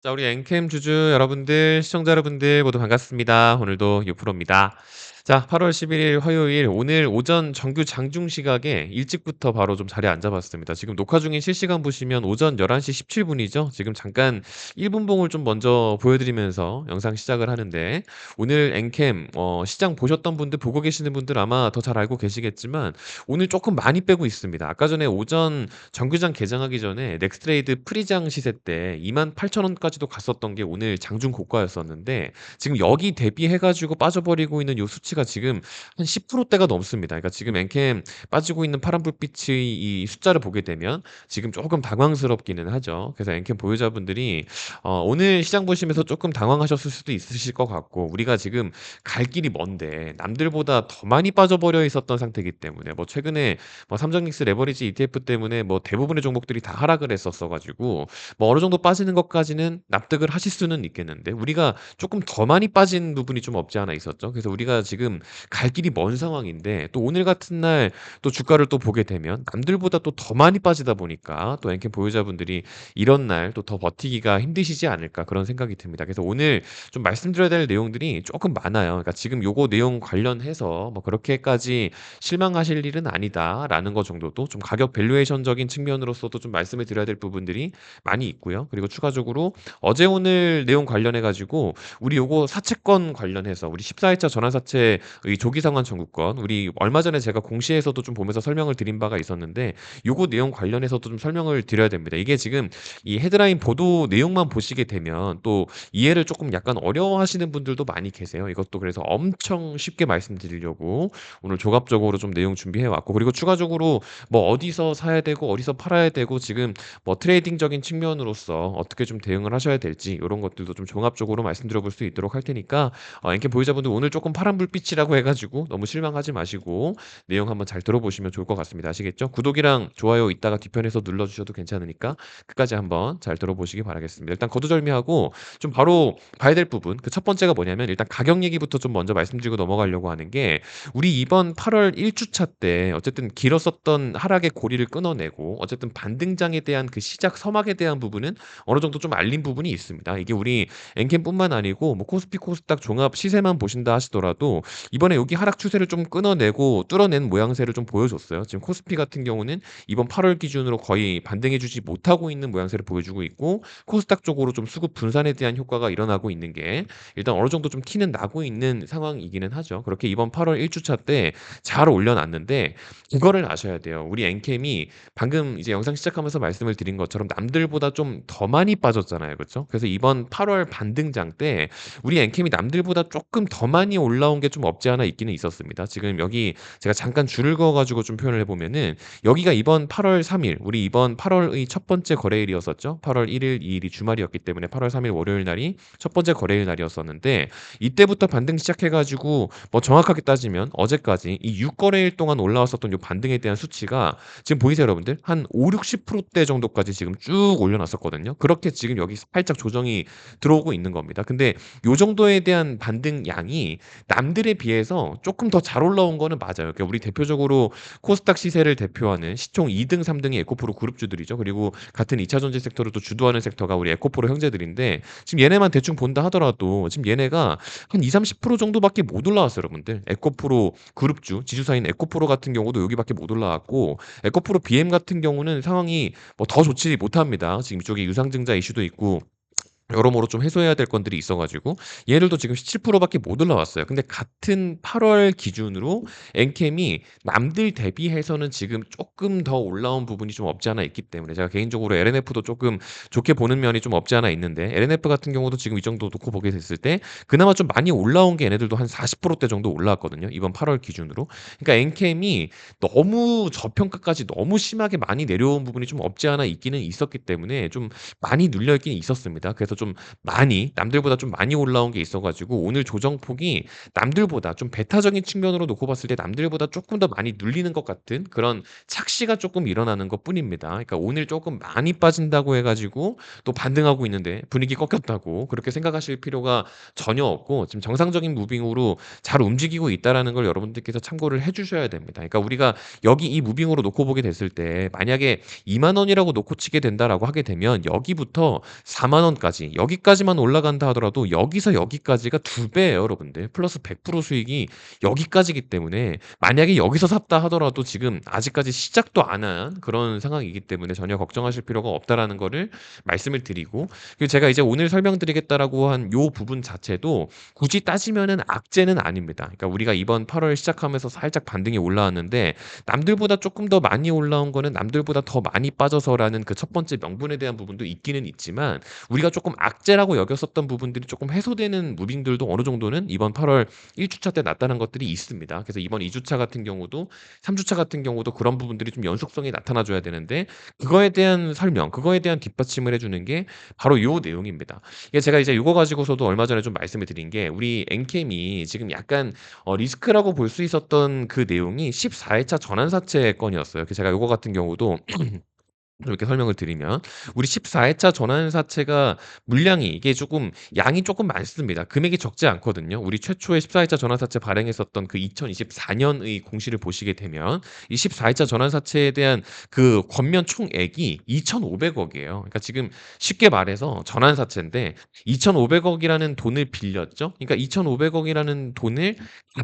자, 우리 엔캠 주주 여러분들, 시청자 여러분들 모두 반갑습니다. 오늘도 유프로입니다. 자, 8월 11일 화요일 오늘 오전 정규 장중 시각에 일찍부터 바로 좀 자리에 앉아봤습니다. 지금 녹화 중인 실시간 보시면 오전 11시 17분이죠. 지금 잠깐 1분 봉을 좀 먼저 보여드리면서 영상 시작을 하는데 오늘 엔캠 시장 보셨던 분들 보고 계시는 분들 아마 더 잘 알고 계시겠지만 오늘 조금 많이 빼고 있습니다. 아까 전에 오전 정규장 개장하기 전에 넥스트레이드 프리장 시세 때 28,000원까지도 갔었던 게 오늘 장중 고가였었는데 지금 여기 대비해 가지고 빠져버리고 있는 요 수치가 지금 한 10%대가 넘습니다. 그러니까 지금 엔캠 빠지고 있는 파란 불빛의 이 숫자를 보게 되면 지금 조금 당황스럽기는 하죠. 그래서 엔캠 보유자분들이 오늘 시장 보시면서 조금 당황하셨을 수도 있으실 것 같고 우리가 지금 갈 길이 먼데 남들보다 더 많이 빠져버려 있었던 상태이기 때문에 뭐 최근에 뭐 삼성닉스 레버리지 ETF 때문에 뭐 대부분의 종목들이 다 하락을 했었어 가지고 뭐 어느 정도 빠지는 것까지는 납득을 하실 수는 있겠는데 우리가 조금 더 많이 빠진 부분이 좀 없지 않아 있었죠. 그래서 우리가 지금 갈 길이 먼 상황인데 또 오늘 같은 날 또 주가를 또 보게 되면 남들보다 또 더 많이 빠지다 보니까 또 엔캠 보유자분들이 이런 날 또 더 버티기가 힘드시지 않을까 그런 생각이 듭니다. 그래서 오늘 좀 말씀드려야 될 내용들이 조금 많아요. 그러니까 지금 요거 내용 관련해서 뭐 그렇게까지 실망하실 일은 아니다라는 거 정도도 좀 가격 밸류에이션적인 측면으로서도 좀 말씀을 드려야 될 부분들이 많이 있고요. 그리고 추가적으로 어제 오늘 내용 관련해 가지고 우리 요거 사채권 관련해서 우리 14일차 전환사채의 조기 상환 청구권 우리 얼마 전에 제가 공시에서도 좀 보면서 설명을 드린 바가 있었는데 요거 내용 관련해서도 좀 설명을 드려야 됩니다. 이게 지금 이 헤드라인 보도 내용만 보시게 되면 또 이해를 조금 약간 어려워하시는 분들도 많이 계세요. 이것도 그래서 엄청 쉽게 말씀드리려고 오늘 조갑적으로 좀 내용 준비해 왔고 그리고 추가적으로 뭐 어디서 사야 되고 어디서 팔아야 되고 지금 뭐 트레이딩적인 측면으로서 어떻게 좀 대응을 하셔야 될지 이런 것들도 좀 종합적으로 말씀드려 볼 수 있도록 할 테니까 엔캠 보유자분들 오늘 조금 파란 불빛이라고 해가지고 너무 실망하지 마시고 내용 한번 잘 들어보시면 좋을 것 같습니다. 아시겠죠? 구독이랑 좋아요 이따가 뒤편에서 눌러주셔도 괜찮으니까 끝까지 한번 잘 들어보시기 바라겠습니다. 일단 거두절미하고 좀 바로 봐야 될 부분 그 첫 번째가 뭐냐면 일단 가격 얘기부터 좀 먼저 말씀드리고 넘어가려고 하는 게 우리 이번 8월 1주차 때 어쨌든 길었었던 하락의 고리를 끊어내고 어쨌든 반등장에 대한 그 시작 서막에 대한 부분은 어느 정도 좀 알린 부분이 있습니다. 이게 우리 엔캠뿐만 아니고 뭐 코스피 코스닥 종합 시세만 보신다 하시더라도 이번에 여기 하락 추세를 좀 끊어내고 뚫어낸 모양새를 좀 보여줬어요. 지금 코스피 같은 경우는 이번 8월 기준으로 거의 반등해주지 못하고 있는 모양새를 보여주고 있고 코스닥 쪽으로 좀 수급 분산에 대한 효과가 일어나고 있는 게 일단 어느 정도 좀 티는 나고 있는 상황이기는 하죠. 그렇게 이번 8월 1주차 때 잘 올려놨는데 이거를 아셔야 돼요. 우리 엔캠이 방금 이제 영상 시작하면서 말씀을 드린 것처럼 남들보다 좀 더 많이 빠졌잖아요. 그렇죠? 그래서 이번 8월 반등장 때 우리 엔캠이 남들보다 조금 더 많이 올라온 게 좀 없지 않아 있기는 있었습니다. 지금 여기 제가 잠깐 줄을 그어 가지고 좀 표현을 해 보면은 여기가 이번 8월 3일 우리 이번 8월의 첫 번째 거래일이었었죠. 8월 1일, 2일이 주말이었기 때문에 8월 3일 월요일 날이 첫 번째 거래일 날이었었는데 이때부터 반등 시작해 가지고 뭐 정확하게 따지면 어제까지 이 6거래일 동안 올라왔었던 요 반등에 대한 수치가 지금 보이세요, 여러분들? 한 5, 60%대 정도까지 지금 쭉 올려놨었거든요. 그렇게 지금 여기 살짝 조정이 들어오고 있는 겁니다. 근데 요 정도에 대한 반등 양이 남들에 비해서 조금 더 잘 올라온 거는 맞아요. 그러니까 우리 대표적으로 코스닥 시세를 대표하는 시총 2등, 3등이 에코프로 그룹주들이죠. 그리고 같은 2차 전지 섹터를 또 주도하는 섹터가 우리 에코프로 형제들인데 지금 얘네만 대충 본다 하더라도 지금 얘네가 한 20-30% 정도밖에 못 올라왔어요, 여러분들. 에코프로 그룹주 지주사인 에코프로 같은 경우도 여기밖에 못 올라왔고 에코프로 BM 같은 경우는 상황이 뭐 더 좋지 못합니다. 지금 이쪽에 유상증자 이슈도 있고 여러모로 좀 해소해야 될 건들이 있어 가지고 얘들도 지금 17%밖에 못 올라왔어요. 근데 같은 8월 기준으로 엔캠이 남들 대비해서는 지금 쪼끔 더 올라온 부분이 좀 없지 않아 있기 때문에 제가 개인적으로 LNF도 쪼끔 좋게 보는 면이 좀 없지 않아 있는데 LNF 같은 경우도 지금 이 정도 놓고 보게 됐을 때 그나마 좀 많이 올라온 게 얘네들도 한 40%대 정도 올라왔거든요, 이번 8월 기준으로. 그러니까 엔캠이 너무 저평가까지 너무 심하게 많이 내려온 부분이 좀 없지 않아 있기는 있었기 때문에 좀 많이 눌려 있긴 있었습니다. 그래서 좀 많이 남들보다 좀 많이 올라온 게 있어 가지고 오늘 조정폭이 남들보다 좀 배타적인 측면으로 놓고 봤을 때 남들보다 쪼끔 더 많이 눌리는 것 같은 그런 착시가 쪼끔 일어나는 것뿐입니다. 그러니까 오늘 쪼끔 많이 빠진다고 해 가지고 또 반등하고 있는데 분위기 꺾였다고 그렇게 생각하실 필요가 전혀 없고 지금 정상적인 무빙으로 잘 움직이고 있다라는 걸 여러분들께서 참고를 해 주셔야 됩니다. 그러니까 우리가 여기 이 무빙으로 놓고 보게 됐을 때 만약에 2만 원이라고 놓고 치게 된다라고 하게 되면 여기부터 4만 원까지 만약에 여기까지만 올라간다 하더라도 여기서 여기까지가 2배예요 여러분들. 플러스 100% 수익이 여기까지이기 때문에 만약에 여기서 샀다 하더라도 지금 아직까지 시작도 안 한 그런 상황이기 때문에 전혀 걱정하실 필요가 없다라는 거를 말씀을 드리고, 그리고 제가 이제 오늘 설명드리겠다라고 한 요 부분 자체도 굳이 따지면은 악재는 아닙니다. 그러니까 우리가 이번 8월 시작하면서 살짝 반등이 올라왔는데 남들보다 조금 더 많이 올라온 거는 남들보다 더 많이 빠져서라는 그 첫 번째 명분에 대한 부분도 있기는 있지만, 우리가 조금 악재라고 여겼었던 부분들이 조금 해소되는 무빙들도 어느 정도는 이번 8월 1주차 때 나타난 것들이 있습니다. 그래서 이번 2주차 같은 경우도 3주차 같은 경우도 그런 부분들이 좀 연속성이 나타나 줘야 되는데, 그거에 대한 설명, 그거에 대한 뒷받침을 해주는 게 바로 요 내용입니다. 이게 제가 이제 요거 가지고서도 얼마 전에 좀 말씀을 드린 게, 우리 엔캠이 지금 약간 리스크라고 볼 수 있었던 그 내용이 14회차 전환사채 건이었어요. 그래서 제가 요거 같은 경우도 좀 이렇게 설명을 드리면, 우리 14회차 전환사채가 물량이 이게 조금 양이 조금 많습니다. 금액이 적지 않거든요. 우리 최초의 14회차 전환사채 발행했었던 그 2024년의 공시를 보시게 되면 이 14회차 전환사채에 대한 그 권면 총액이 2,500억이에요. 그러니까 지금 쉽게 말해서 전환사채인데 2,500억이라는 돈을 빌렸죠. 그러니까 2,500억이라는 돈을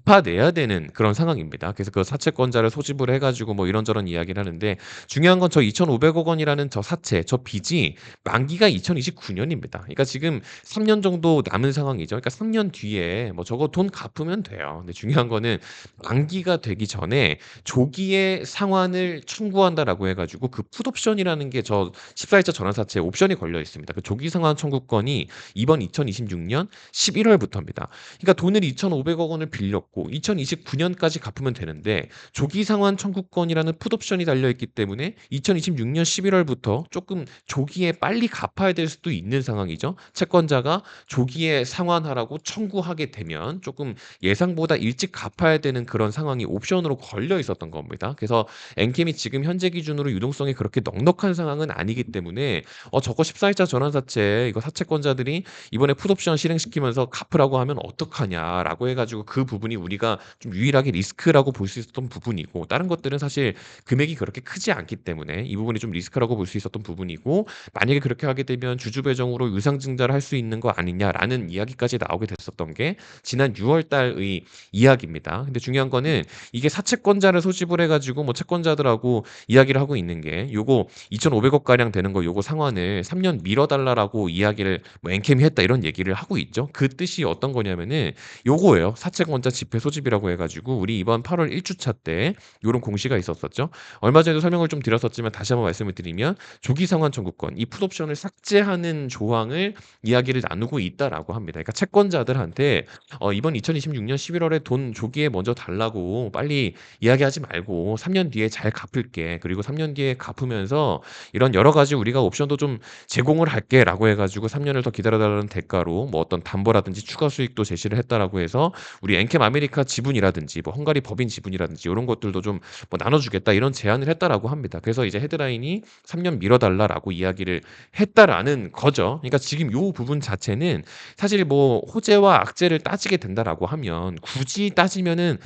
갚아내야 되는 그런 상황입니다. 그래서 그 사채권자를 소집을 해가지고 뭐 이런저런 이야기를 하는데, 중요한 건 저 2,500억 원이라는 저 사채, 저 빚이 만기가 2029년입니다. 그러니까 지금 3년 정도 남은 상황이죠. 그러니까 3년 뒤에 뭐 저거 돈 갚으면 돼요. 근데 중요한 거는 만기가 되기 전에 조기에 상환을 청구한다라고 해가지고 그 풋옵션이라는 게 저 14일자 전환사채에 옵션이 걸려 있습니다. 그 조기 상환 청구권이 이번 2026년 11월부터입니다. 그러니까 돈을 2,500억 원을 빌렸고 2029년까지 갚으면 되는데, 조기 상환 청구권이라는 풋옵션이 달려 있기 때문에 2026년 11월부터 조금 조기에 빨리 갚아야 될 수도 있는 상황이죠. 채권자가 조기에 상환하라고 청구하게 되면 조금 예상보다 일찍 갚아야 되는 그런 상황이 옵션으로 걸려 있었던 겁니다. 그래서 엔캠이 지금 현재 기준으로 유동성이 그렇게 넉넉한 상황은 아니기 때문에 저거 14일자 전환사채 이거 사채권자들이 이번에 풋옵션 실행시키면서 갚으라고 하면 어떡하냐라고 해가지고 그 부분이 우리가 좀 유일하게 리스크라고 볼 수 있었던 부분이고, 다른 것들은 사실 금액이 그렇게 크지 않기 때문에 이 부분이 좀 리스크라고 볼 수 있었던 부분이고, 만약에 그렇게 하게 되면 주주 배정으로 유상증자를 할 수 있는 거 아니냐라는 이야기까지 나오게 됐었던 게 지난 6월 달의 이야기입니다. 근데 중요한 거는 이게 사채권자를 소집을 해가지고 뭐 채권자들하고 이야기를 하고 있는 게, 요거 2,500억 가량 되는 거 요거 상환을 3년 미뤄달라라고 이야기를 뭐 엔캠이 했다 이런 얘기를 하고 있죠. 그 뜻이 어떤 거냐면은 요거예요. 사채권자 집회 소집이라고 해가지고 우리 이번 8월 1주차 때 요런 공시가 있었었죠. 얼마 전에도 설명을 좀 드렸었지만 다시 한번 말씀을 드리면, 조기 상환 청구권 이 풋옵션을 삭제하는 조항을 이야기를 나누고 있다라고 합니다. 그러니까 채권자들한테 이번 2026년 11월에 돈 조기에 먼저 달라고 빨리 이야기하지 말고 3년 뒤에 잘 갚을게. 그리고 3년 뒤에 갚으면서 이런 여러 가지 우리가 옵션도 좀 제공을 할게라고 해가지고 3년을 더 기다려달라는 대가로 뭐 어떤 담보라든지 추가 수익도 제시를 했다라고 해서 우리 엔캠 아메리카 지분이라든지 뭐 헝가리 법인 지분이라든지 이런 것들도 좀 뭐 나눠주겠다 이런 제안을 했다라고 합니다. 그래서 이제 헤드라인이 3년 미뤄달라라고 이야기를 했다라는 거죠. 그러니까 지금 요 부분 자체는 사실 뭐 호재와 악재를 따지게 된다라고 하면 굳이 따지면은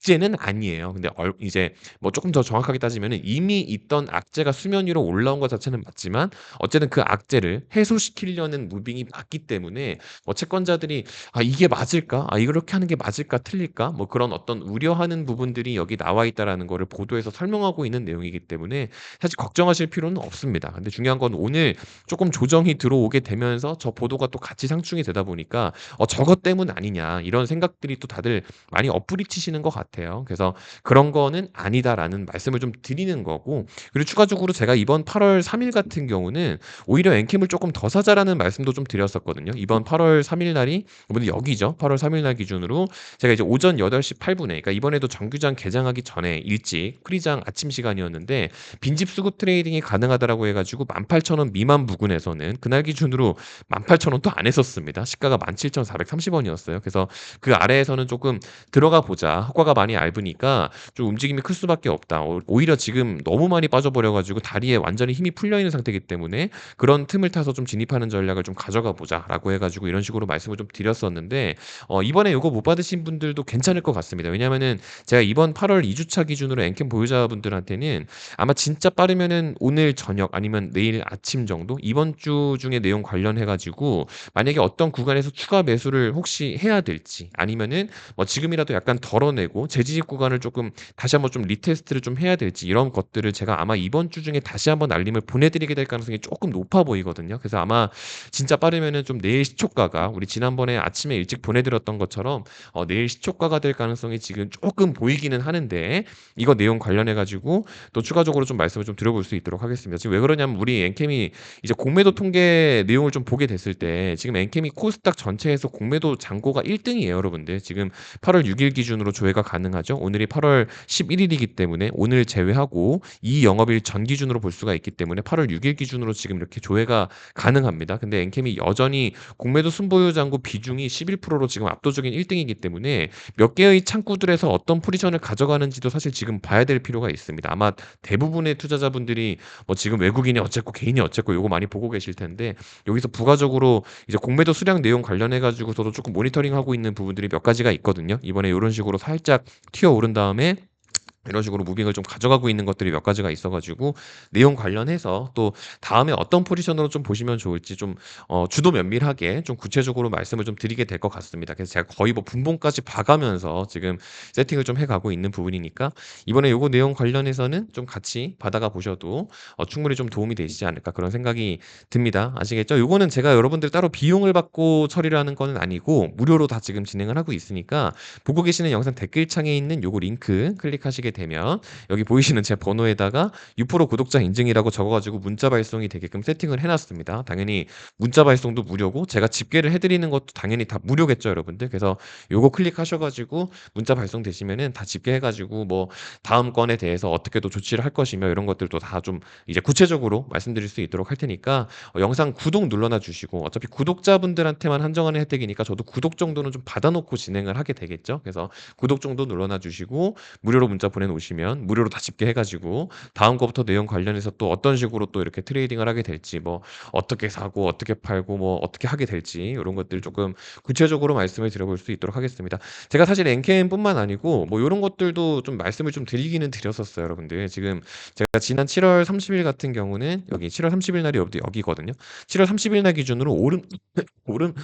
악재는 아니에요. 근데 이제 뭐 조금 더 정확하게 따지면은 이미 있던 악재가 수면 위로 올라온 것 자체는 맞지만, 어쨌든 그 악재를 해소시키려는 무빙이 맞기 때문에 뭐 채권자들이 이게 맞을까? 이렇게 하는 게 맞을까? 틀릴까? 뭐 그런 어떤 우려하는 부분들이 여기 나와 있다라는 거를 보도에서 설명하고 있는 내용이기 때문에 사실 걱정하실 필요는 없습니다. 근데 중요한 건 오늘 조금 조정이 들어오게 되면서 저 보도가 또 같이 상충이 되다 보니까 저것 때문 아니냐 이런 생각들이 또 다들 많이 엇부리치시는 것 같아요. 그래서 그런 거는 아니다라는 말씀을 좀 드리는 거고, 그리고 추가적으로 제가 이번 8월 3일 같은 경우는 오히려 엔캠을 조금 더 사자라는 말씀도 좀 드렸었거든요. 이번 8월 3일 날이 이번에 여기죠. 8월 3일 날 기준으로 제가 이제 오전 8시 8분에, 그러니까 이번에도 정규장 개장하기 전에 일찍 프리장 아침 시간이었는데 빈집 수급 트레이딩이 가능하다라고 해가지고 18,000원 미만 부근에서는 그날 기준으로 18,000원도 안 했었습니다. 시가가 17,430원이었어요. 그래서 그 아래에서는 조금 들어가 보자, 효과가 많이 얇으니까 좀 움직임이 클 수밖에 없다. 오히려 지금 너무 많이 빠져버려 가지고 다리에 완전히 힘이 풀려 있는 상태이기 때문에 그런 틈을 타서 좀 진입하는 전략을 좀 가져가 보자라고 해 가지고 이런 식으로 말씀을 좀 드렸었는데 이번에 요거 못 받으신 분들도 괜찮을 것 같습니다. 왜냐하면은 제가 이번 8월 2 주차 기준으로 엔캠 보유자분들한테는 아마 진짜 빠르면은 오늘 저녁 아니면 내일 아침 정도 이번 주 중에 내용 관련해 가지고 만약에 어떤 구간에서 추가 매수를 혹시 해야 될지 아니면은 뭐 지금이라도 약간 덜어내고 재지직 구간을 쪼끔 다시 한번 좀 리테스트를 좀 해야 될지 이런 것들을 제가 아마 이번 주 중에 다시 한번 알림을 보내드리게 될 가능성이 쪼끔 높아 보이거든요. 그래서 아마 진짜 빠르면은 좀 내일 시초가가 우리 지난번에 아침에 일찍 보내드렸던 것처럼 내일 시초가가 될 가능성이 지금 쪼끔 보이기는 하는데 이거 내용 관련해 가지고 또 추가적으로 좀 말씀을 좀 드려볼 수 있도록 하겠습니다. 지금 왜 그러냐면 우리 엔캠이 이제 공매도 통계 내용을 좀 보게 됐을 때 지금 엔캠이 코스닥 전체에서 공매도 잔고가 1 등이에요 여러분들. 지금 8월 6일 기준으로 조회가 가능하죠. 오늘이 8월 11 일이기 때문에 오늘 제외하고 이 영업일 전 기준으로 볼 수가 있기 때문에 8월 6일 기준으로 지금 이렇게 조회가 가능합니다. 근데 엔캠이 여전히 공매도 순보유 잔고 비중이 11%로 지금 압도적인 1 등이기 때문에 몇 개의 창구들에서 어떤 포지션을 가져가는지도 사실 지금 봐야 될 필요가 있습니다. 아마 대부분의 투자자분들이 뭐 지금 외국인이 어쨌고 개인이 어쨌고 요거 많이 보고 계실 텐데 여기서 부가적으로 이제 공매도 수량 내용 관련해 가지고서도 쪼끔 모니터링하고 있는 부분들이 몇 가지가 있거든요. 이번에 요런 식으로 살짝 튀어오른 다음에 이런 식으로 무빙을 좀 가져가고 있는 것들이 몇 가지가 있어 가지고 내용 관련해서 또 다음에 어떤 포지션으로 좀 보시면 좋을지 좀 주도 면밀하게 좀 구체적으로 말씀을 좀 드리게 될 것 같습니다. 그래서 제가 거의 뭐 분봉까지 봐 가면서 지금 세팅을 좀 해 가고 있는 부분이니까 이번에 요거 내용 관련해서는 좀 같이 받아가 보셔도 충분히 좀 도움이 되시지 않을까 그런 생각이 듭니다. 아시겠죠? 요거는 제가 여러분들 따로 비용을 받고 처리를 하는 거는 아니고 무료로 다 지금 진행을 하고 있으니까 보고 계시는 영상 댓글창에 있는 요거 링크 클릭하시게 되면 여기 보이시는 제 번호에다가 6% 구독자 인증이라고 적어 가지고 문자 발송이 되게끔 세팅을 해 놨습니다. 당연히 문자 발송도 무료고 제가 집계를 해 드리는 것도 당연히 다 무료겠죠, 여러분들. 그래서 요거 클릭하셔 가지고 문자 발송되시면은 다 집계해 가지고 뭐 다음 건에 대해서 어떻게 또 조치를 할 것이며 이런 것들도 다 좀 이제 구체적으로 말씀드릴 수 있도록 할 테니까 영상 구독 눌러놔 주시고 어차피 구독자분들한테만 한정하는 혜택이니까 저도 구독 정도는 좀 받아 놓고 진행을 하게 되겠죠. 그래서 구독 정도 눌러놔 주시고 무료로 문자 보내놓으시면 무료로 다 집계해 가지고 다음 거부터 내용 관련해서 또 어떤 식으로 또 이렇게 트레이딩을 하게 될지 뭐 어떻게 사고 어떻게 팔고 뭐 어떻게 하게 될지 이런 것들 조금 구체적으로 말씀을 드려볼 수 있도록 하겠습니다. 제가 사실 엔캠뿐만 아니고 뭐 요런 것들도 좀 말씀을 좀 드리기는 드렸었어요 여러분들. 지금 제가 지난 7월 30일 같은 경우는 여기 7월 30일 날이 여기거든요. 7월 30일 날 기준으로 오름 오름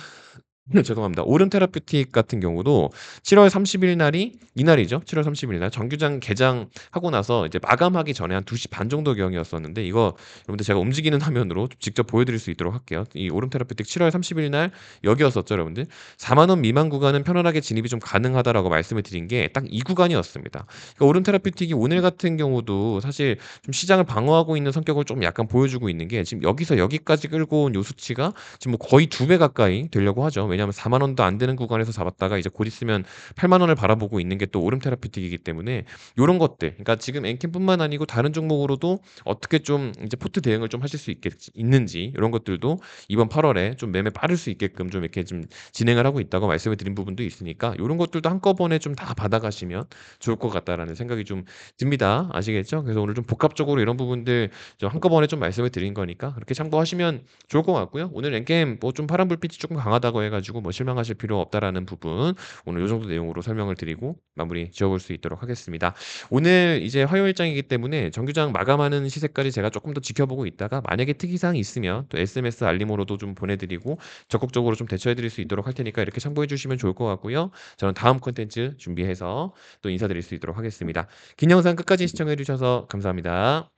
네 죄송합니다. 오름 테라퓨틱 같은 경우도 7월 30일 날이 이날이죠. 7월 30일 날 정규장 개장하고 나서 이제 마감하기 전에 한 2시 반 정도경이었었는데 이거 여러분들 제가 움직이는 화면으로 직접 보여드릴 수 있도록 할게요. 이 오름 테라퓨틱 7월 30일 날 여기였었죠, 여러분들. 4만 원 미만 구간은 편안하게 진입이 좀 가능하다라고 말씀을 드린 게 딱 이 구간이었습니다. 그러니까 오름 테라퓨틱이 오늘 같은 경우도 사실 좀 시장을 방어하고 있는 성격을 좀 약간 보여주고 있는 게 지금 여기서 여기까지 끌고 온 요 수치가 지금 뭐 거의 2배 가까이 되려고 하죠. 왜냐하면 4만 원도 안 되는 구간에서 잡았다가 이제 곧 있으면 8만 원을 바라보고 있는 게 또 오름 테라피틱이기 때문에 요런 것들 그러니까 지금 엔캠뿐만 아니고 다른 종목으로도 어떻게 좀 이제 포트 대응을 좀 하실 수 있는지 이런 것들도 이번 8월에 좀 매매 빠를 수 있게끔 좀 이렇게 좀 진행을 하고 있다고 말씀을 드린 부분도 있으니까 요런 것들도 한꺼번에 좀 다 받아가시면 좋을 것 같다라는 생각이 좀 듭니다. 아시겠죠? 그래서 오늘 좀 복합적으로 이런 부분들 좀 한꺼번에 좀 말씀을 드린 거니까 그렇게 참고하시면 좋을 것 같고요. 오늘 엔게임 뭐 좀 파란 불빛이 조금 강하다고 해 가지고 뭐 실망하실 필요 없다라는 부분 오늘 요 정도 내용으로 설명을 드리고 마무리 지어 볼 수 있도록 하겠습니다. 오늘 이제 화요일장이기 때문에 정규장 마감하는 시세까지 제가 조금 더 지켜보고 있다가 만약에 특이사항이 있으면 또 SMS 알림으로도 좀 보내 드리고 적극적으로 좀 대처해 드릴 수 있도록 할 테니까 이렇게 참고해 주시면 좋을 것 같고요. 저는 다음 콘텐츠 준비해서 또 인사드릴 수 있도록 하겠습니다. 긴 영상 끝까지 시청해 주셔서 감사합니다.